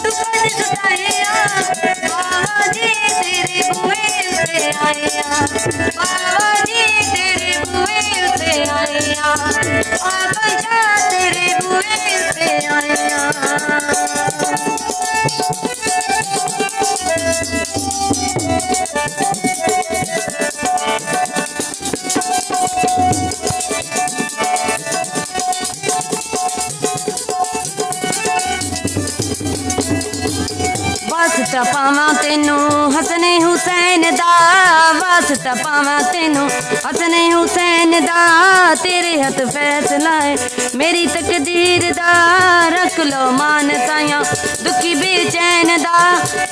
दुखन जुटाइया बाबा जी तेरे बुए उते आइया बाबा जी तेरे बुए उते आइया बाबा जी तेरे बुए उते आइया वास्ता पावा तेनू हसने हुसैन दा वास्ता पावा तेनू हसने हुसैन दा तेरे हथ फैसला है मेरी तकदीर दा रख लो मान साया दुखी बेचैन दा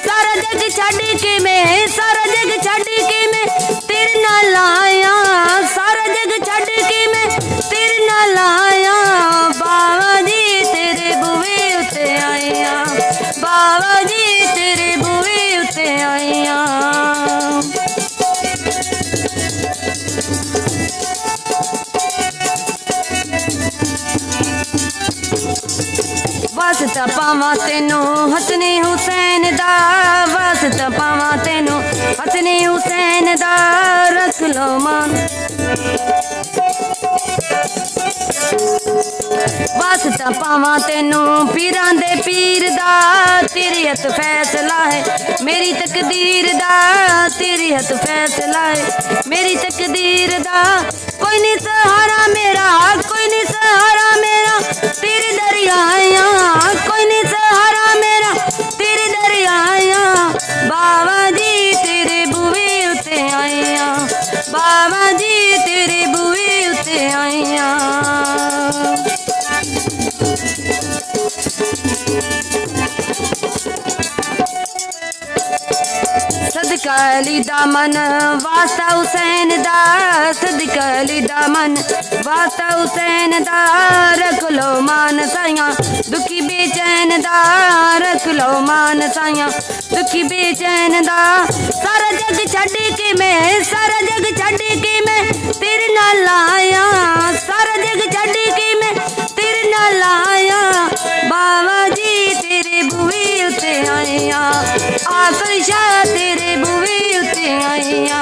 सारा जग छड्ड के मैं सारा जग छड्ड के मैं तेरे नाल आया सारा जग छड्ड के मैं तेरे नाल आया बाबा जी तेरे बुए उते आया बाबा जी तेरे बुए उते आइया वास्ता पावा तेनू हसने हुसैन दा वास्ता पावा तेनू हसने हुसैन दा रख लो मान वास्ता पावा तेनू पीरां दे पीर दा तेरे हथ फैसला है मेरी तकदीर दा तेरे हथ फैसला है मेरी तकदीर दा कोई नहीं सहारा मेरा कोई नहीं सहारा मेरा तेरे दरियाया कोई नहीं सहारा मेरा तेरे दरियाया बाबा जी तेरे बुए उते आइया बाबा जी तेरे बुए उते आइया सदका अली दामन वास्ता हुसैन दा सदका अली दामन वास्ता हुसैन दा रख लो मान साया दुखी बेचैन दा रख लो मान साया दुखी बेचैन दा सारा जग छड्ड के मैं सारा जग छड्ड के मैं तेरे नाल आया सारा जग छड्ड के मैं तेरे नाल आया बाबा जी तेरे बुए उते आइया आकशा तेरे बुए उते आइया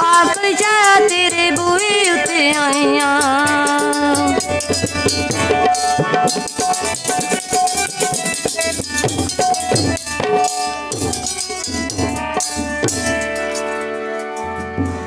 आकशा तेरे बुए उते आइया